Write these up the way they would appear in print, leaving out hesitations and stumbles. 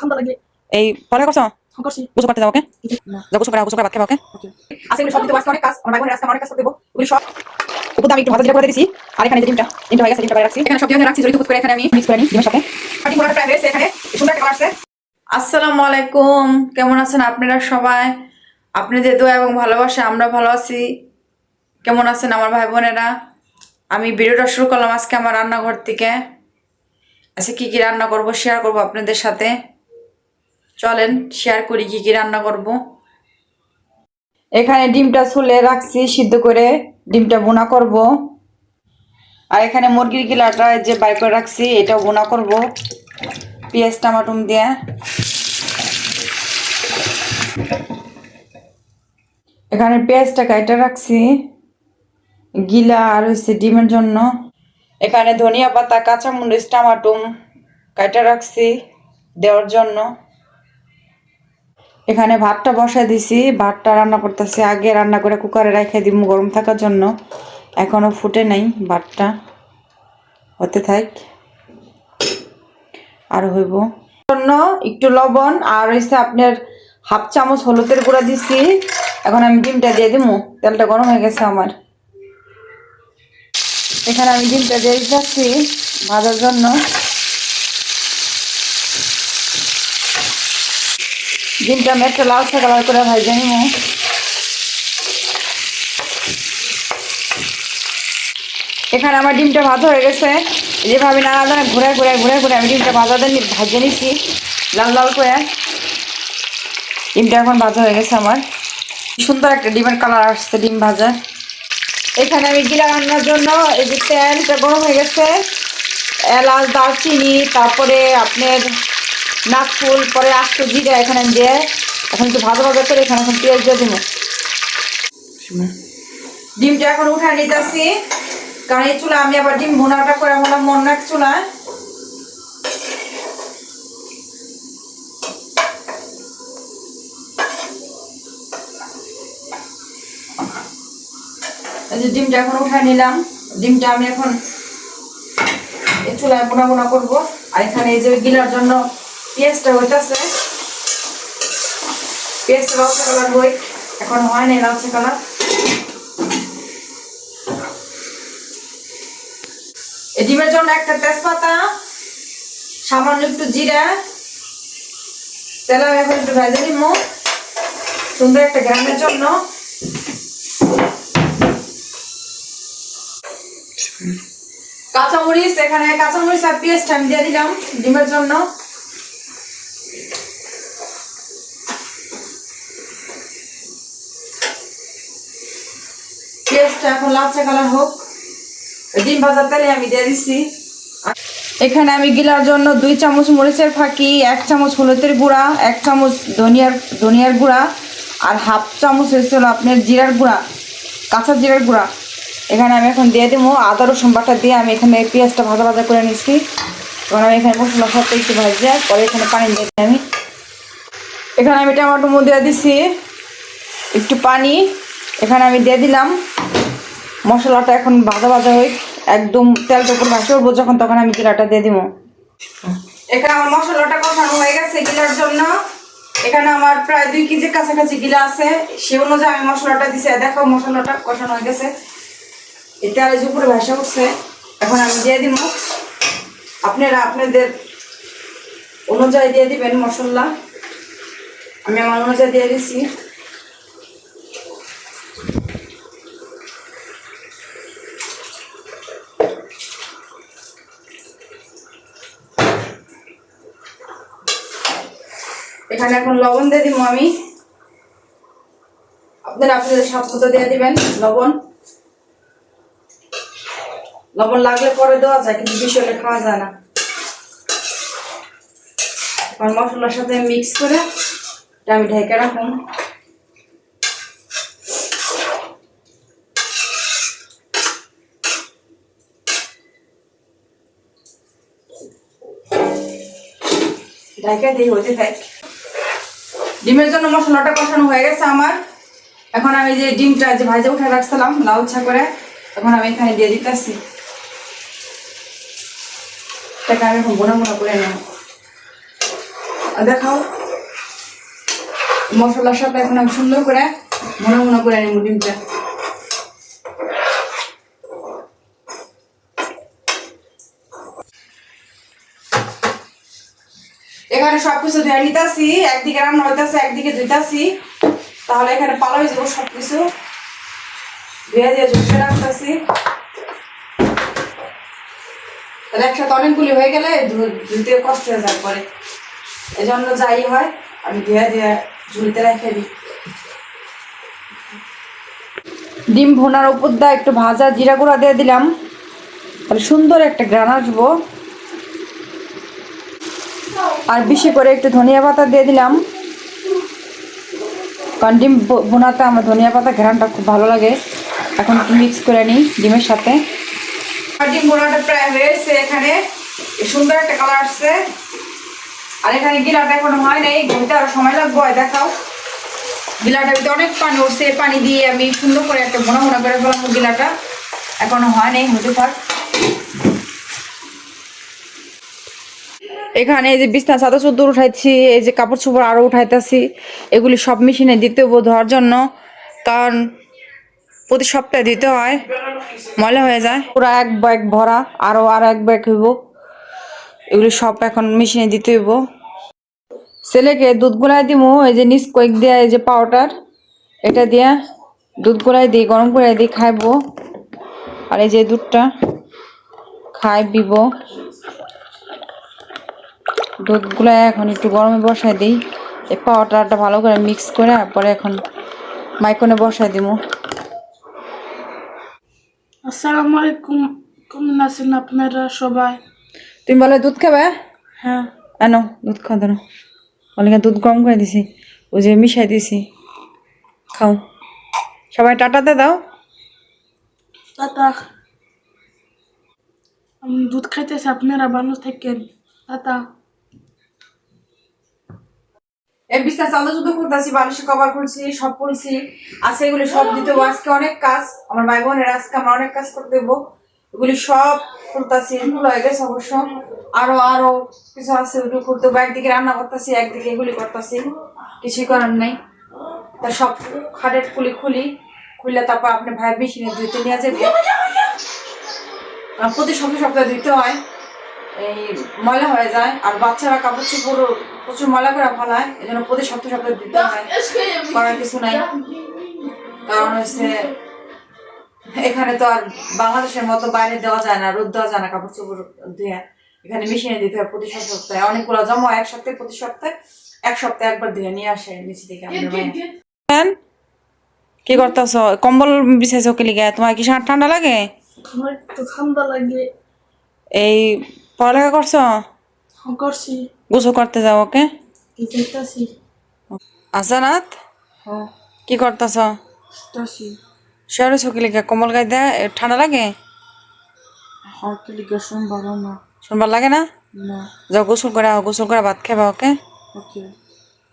ঠান্ডা লাগে। এই পরে করছো করছি। গোসল করতে যাও ওকে না। যা গোসল করে ভাত খাবে ওকে আজকে এগুলো সব দিতে অনেক কাজ। আমার ভাই বোনের আজকে অনেক কাজ করতে দেবো। এগুলো সব উপর আমি একটু ভাজা জিরা করে দিয়েছি। আর এখানে যে ডিমটা হয়ে গেছে, ডিমটা বাইরে রাখছি। এখানে সব দিয়ে রাখছি, জড়িত করে এখানে আমি মিক্স করে নিই ডিমের সাথে। আর ডিমটা প্রায় হয়েছে, এখানে সুন্দর একটা কালার আসছে। আসসালামু আলাইকুম, কেমন আছেন আপনারা সবাই? আপনাদের দোয়া এবং ভালোবাসা আমরা ভালো আছি। কেমন আছেন আমার ভাই বোনেরা? আমি ভিডিওটা শুরু করলাম আজকে আমার রান্নাঘর থেকে। আজকে কি কি রান্না করব শেয়ার করব আপনাদের সাথে। চলেন শেয়ার করি কি কি রান্না করব। এখানে ডিমটা ছুলে রাখছি সিদ্ধ করে, ডিমটা বোনা করব। আর এখানে মুরগির গিলাটা যে বাইর করে রাখছি এটাও বোনা করব পেঁয়াজ টমাটম দিয়ে। এখানে পেঁয়াজটা কাটা রাখছি গিলা আর হচ্ছে ডিমের জন্য। এখানে ধনিয়া পাতা কাঁচামরিচ টমাটম কাটা রাখছি দেওয়ার জন্য। এখানে ভাতটা বসাই দিছি, ভাতটা রান্না করতেছি। আগে রান্না করে কুকারে রেখে দিব গরম থাকার জন্য, এখনো ফুটে নাই। ভাতটা হতে থাক আর হইব। জন্য একটু লবণ আর হচ্ছে আপনার হাফ চামচ হলুদের গুঁড়া দিছি। এখন আমি ডিমটা দিয়ে দিব, তেলটা গরম হয়ে গেছে আমার। এখানে আমি ডিমটা দিয়ে দিচ্ছি ভাজার জন্য। ডিমটা আমি একটা লালচে কালার করে ভাজে নিব। এখানে আমার ডিমটা ভাজা হয়ে গেছে। যেভাবে নাড়া ঘুরে ঘুরে ঘুরে ঘুরে আমি ডিমটা ভাজে নিচ্ছি লাল লাল করে। ডিমটা এখন ভাজা হয়ে গেছে আমার, সুন্দর একটা ডিমের কালার আসছে ডিম ভাজা। এখানে আমি জিরা রান্নার জন্য এই যে তেলটা গরম হয়ে গেছে, এলাচ দারচিনি তারপরে আপনার নাকফুল পরে আস্ত জিরা এখানে দিয়ে এখন একটু ভাজা ভাজা করে এখানে এখন পেঁয়াজ দিয়ে দেবো। ডিমটা এখন উঠে নিতেছি, কারণ এই চুলা আমি আবার ডিম ভুনাটা করে হলাম মন এক চুলায়। এই যে ডিমটা এখন উঠে নিলাম, ডিমটা আমি এখন এই চুলায় বোনা বোনা করবো। আর এখানে এই যে গিলার জন্য পেঁয়াজটা হইতেছে, পেঁয়াজটা লালচে কালার হই, এখন হয় নাই লালচে কালার। এই ডিমের জন্য একটা তেজপাতা, সামান্য একটু জিরা, তেল আমি এখন একটু ভেজে নিব সুন্দর একটা গ্রামের জন্য। কাঁচামরিচ, এখানে কাঁচামরিচ আর পেঁয়াজটা আমি দিয়ে দিলাম ডিমের জন্য। পেঁয়াজটা এখন লালচে কালার হোক, ডিম ভাজার তেলে আমি দিয়ে দিচ্ছি। এখানে আমি গিলার জন্য 2 চামচ মরিচের ফাঁকি, 1 চামচ হলুদের গুঁড়া, 1 চামচ ধনিয়ার গুঁড়া আর হাফ চামচ হয়েছিল আপনার জিরার গুঁড়া, কাঁচা জিরার গুঁড়া এখানে আমি এখন দিয়ে দেবো। আদা রসুন বাটা দিয়ে আমি এখানে পেঁয়াজটা ভাজা ভাজা করে নিচ্ছি। এখন আমি এখানে মশলা সাথে একটু ভাজা পরে এখানে পানি দিয়ে আমি এখানে আমি টমেটো দিয়ে দিচ্ছি একটু পানি। এখানে আমি দিয়ে দিলাম মশলাটা এখন ভাজা ভাজা হয়ে একদম তেলটা উপর ভাসে উঠবো যখন, তখন আমি জিরাটা দিয়ে দিব। এখানে আমার মশলাটা কষানো হয়ে গেছে গিলার জন্য। এখানে আমার প্রায় 2 কেজির কাছাকাছি গিলা আছে, সে অনুযায়ী আমি মশলাটা দিছি। দেখো মশলাটা কষানো হয়ে গেছে, এই তেলের উপরে ভাসা উঠছে। এখন আমি দিয়ে দিব, আপনারা আপনাদের অনুযায়ী দিয়ে দিবেন মশলা। আমি আমার অনুযায়ী দিয়ে দিচ্ছি। এখানে এখন লবণ দিয়ে দিব আমি, আপনারা আপনাদের স্বাদ মতো দিয়ে দিবেন লবণ। লবণ লাগলে পরে দেওয়া যায়, কিন্তু বেশি হলে খাওয়া যায় না। এখন মশলার সাথে মিক্স করে আমি ঢেকে রাখুন। ঢেকে দিয়ে হতে থাক। ডিমের জন্য মশলাটা কষানো হয়ে গেছে আমার। এখন আমি যে ডিমটা যে ভাজা উঠে রাখছিলাম লাউচা করে, এখন আমি এখানে দিয়ে দিতেছি। এটাকে আমি এখন বোনা বোনা করে নেব। দেখাও মশলার সাথে এখন আমি সুন্দর করে মনে করে নিব ডিমটা। এখানে সবকিছু ধুয়ে নিতেছি, একদিকে রান্না হইতেছে একদিকে ধুইতাছি, তাহলে এখানে পালা হয়ে যাবো সবকিছু ধুয়ে দিয়ে ঝুঁকে রাখতেছি। তাহলে একসাথে অনেকগুলি হয়ে গেলে ধুতে কষ্ট হয়ে যায় পরে, এই জন্য যাই হয় আমি ধুয়ে দিয়ে ঝুলিতে রেখে দিই। ডিম ভোনার উপর দিয়ে একটু ভাজা জিরা গুঁড়া দিয়ে দিলাম, তাহলে সুন্দর একটা গ্রান আসবো। আর বেশি করে একটু ধনিয়া পাতা দিয়ে দিলাম, কারণ ডিম ভুনাতে আমার ধনিয়া পাতা ঘ্রাণটা খুব ভালো লাগে। এখন একটু মিক্স করে নিই ডিমের সাথে। আর ডিম ভুনাটা প্রায় হয়েছে, এখানে সুন্দর একটা কালার আসছে। আর এখানে গিলাটা এখনো হয় নাই, ঘুরতে আরো সময় লাগবে। দেখাও গিলাটার ভিতরে অনেক পানি উঠছে, পানি দিয়ে আমি সুন্দর করে একটা ভোনা ভোনা করে ফেলাম। গিলাটা এখনো হয় নাই, হতে থাক। এখানে এই যে বিছনা চাদর চুদ্দর উঠাইছি, এই যে কাপড় চোপড় আরো উঠাইতেছি, এগুলি সব মেশিনে দিতে হবো ধোয়ার জন্য, কারণ প্রতি সপ্তাহে দিতে হয়, ময়লা হয়ে যায়। পুরো এক ব্যাগ ভরা, আরো এক ব্যাগ হইব, এগুলি সব এখন মেশিনে দিতে হইব। ছেলেকে দুধ গুলাই দিব, এই যে নিস কয়েক দিয়া এই যে পাউডার, এটা দিয়া দুধ গুলাই দিই, গরম করে দিই, খাইবো। আর এই যে দুধটা খাইব, দুধগুলো এখন একটু গরমে বসাই দিই, এই পাউডারটা ভালো করে মিক্স করে পরে এখন মাইক্রোনে বসাই দিব। আসসালামু আলাইকুম, কেমন আছেন আপনারা সবাই? তুমি বলে দুধ খাবে? হ্যাঁ। আনো দুধ খাও, ধরো বলে দুধ গরম করে দিছি, ওই যে মিশাই দিছি, খাও। সবাই টাটাতে দাও। টাটা। আমি দুধ খাইতেছি, আপনারা ভালো থাকেন। টাটা। এই বিছনা চাদর শুধু করতেছি, বালিশে কভার করছি, সব করছি, আছে এগুলি সব দিতে হবে। আজকে অনেক কাজ, আমার ভাই বোনের আজকে আমরা অনেক কাজ করতে দেবো, এগুলি সব করতেছি। ফুল হয়ে গেছে অবশ্য, আরো কিছু আছে ওগুলো করতে হবে। একদিকে রান্না করতেছি, একদিকে এগুলি করতেছি, কিছুই করার নাই। তা সব খাটের খুলে তারপর আপনি ভাই মেশিনে ধুইতে নিয়ে যাবে। প্রতি সপ্তাহে ধুইতে হয়, এই ময়লা হয়ে যায়। আর বাচ্চারা কাপড় চোপড় প্রচুর ময়লা করে ফেলায়, এই জন্য প্রতি সপ্তাহে দিতে হয়, করার কিছু নাই। কারণ হচ্ছে এখানে তো আর বাংলাদেশের মতো বাইরে দেওয়া যায় না, রোদ দেওয়া যায় না কাপড় চোপড় ধুয়ে, এখানে মেশিনে দিতে হয় প্রতি সপ্তাহে। অনেকগুলো জমা এক সপ্তাহে, প্রতি সপ্তাহে এক সপ্তাহে একবার ধুয়ে নিয়ে আসে নিচে থেকে। কি করতেছ? কম্বল বিছাইছো কি লিগে? তোমার কি ঠান্ডা লাগে? আমার একটু ঠান্ডা লাগে। এই পড়ালেখা করছো? করছি। গোসল করতে যাও, ওকে? যাইতাছি। আসানাত কি করতেছ? শহরে চকি লিখে কম্বল গায়ে দেয়, ঠান্ডা লাগে? শুনবার লাগে না? যাও গোসল করে আও, গোসল করে ভাত খাবা, ওকে?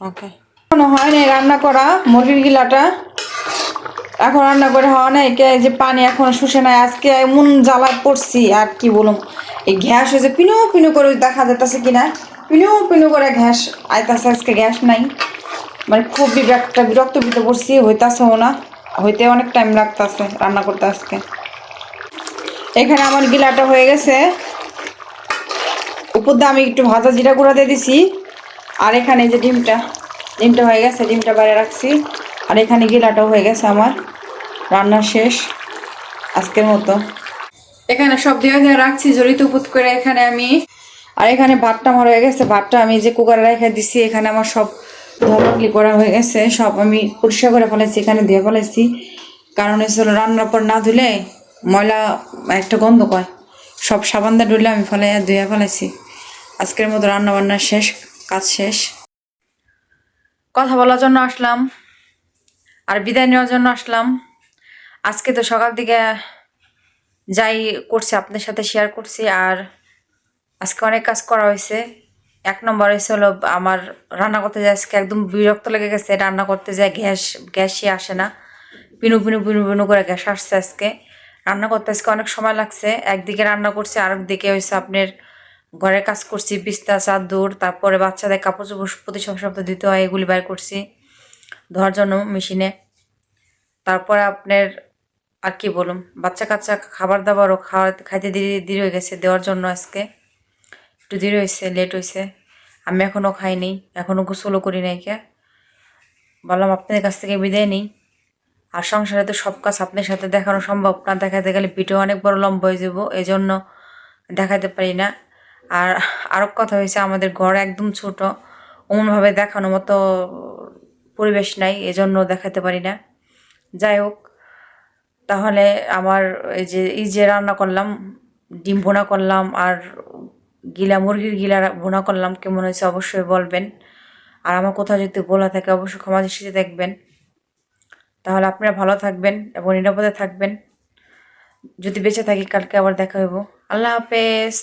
ওকে। এখনো হয় নাই রান্না করা মুরগির গিলাটা, এখন রান্না করে হওয়া নাই, যে পানি এখন শুষে নাই। আজকে এমন জ্বালায় পড়ছি আর কি বলুম, এই গ্যাস হয়েছে পিনু পিনু করে, দেখা যেতেছে কিনা পিনু পিনু করে গ্যাস আইতাছে। আজকে গ্যাস নাই, মানে খুবই একটা বিরক্ত পড়ছি, হইতাছেও না, হইতে অনেক টাইম লাগতেছে রান্না করতে। আজকে এখানে আমার গিলাটা হয়ে গেছে, উপর দিয়ে আমি একটু ভাজা জিরা গুঁড়া দিয়ে দিছি। আর এখানে যে ডিমটা হয়ে গেছে, ডিমটা বাইরে রাখছি। আর এখানে গিলাটাও হয়ে গেছে আমার, রান্না শেষ আজকের মতো। এখানে সব দিয়ে রাখছি জড়িত উপুত করে এখানে আমি। আর এখানে ভাতটা আমার হয়ে গেছে, ভাতটা আমি যে কুকারে রেখে দিছি। এখানে আমার সব ধোয়াধুয়ি করা হয়ে গেছে, সব আমি পরিষ্কার করে ফেলেছি, এখানে ধুয়ে ফেলেছি। কারণ এসব রান্নার পর না ধুলে ময়লা একটা গন্ধ কয়, সব সাবান দিয়ে ধুলে আমি ধুয়ে ফেলেছি। আজকের মতো রান্না বান্না শেষ, কাজ শেষ। কথা বলার জন্য আসলাম আর বিদায় নেওয়ার জন্য আসলাম। আজকে তো সকাল দিকে যাই করছি আপনাদের সাথে শেয়ার করছি। আর আজকে অনেক কাজ করা হয়েছে। এক নম্বর হয়েছে হলো আমার রান্না করতে যাই, আজকে একদম বিরক্ত লেগে গেছে। রান্না করতে যাই গ্যাসই আসে না, পিনু পিনু পিনু পিনু করে গ্যাস আসছে। আজকে রান্না করতে অনেক সময় লাগছে। একদিকে রান্না করছি, আরেকদিকে হয়েছে আপনার ঘরের কাজ করছি, বিছনা চাদর, তারপরে বাচ্চাদের কাপড় চোপড় প্রতি সপ্তাহে দিতে হয়, এগুলি বাইর করছি ধোয়ার জন্য মেশিনে। তারপরে আপনার আর কি বলুন, বাচ্চা কাচ্চা খাবার দাবারও খাইতে দেরি হয়ে গেছে দেওয়ার জন্য। আজকে একটু দেরি হয়েছে, লেট হয়েছে। আমি এখনও খাইনি, এখনও গোসলও করি নাই। কে বললাম আপনাদের কাছ থেকে বিদায় নিই। আর সংসারে তো সব কাজ আপনার সাথে দেখানো সম্ভব না, দেখাতে গেলে ভিডিও অনেক বড় লম্বা হয়ে যাব, এই জন্য দেখাতে পারি না। আর আরও কথা হয়েছে, আমাদের ঘর একদম ছোট, অমনভাবে দেখানোর মতো পরিবেশ নাই, এজন্য দেখাতে পারি না। যাই হোক, তাহলে আমার এই যে রান্না করলাম, ডিম ভুনা করলাম আর মুরগির গিলা ভুনা করলাম, কেমন হয়েছে অবশ্যই বলবেন। আর আমার কোথাও যদি বলা থাকে অবশ্যই ক্ষমা দৃষ্টিতে দেখবেন। তাহলে আপনারা ভালো থাকবেন এবং নিরাপদে থাকবেন। যদি বেঁচে থাকি কালকে আবার দেখা হইব। আল্লাহ হাফেজ।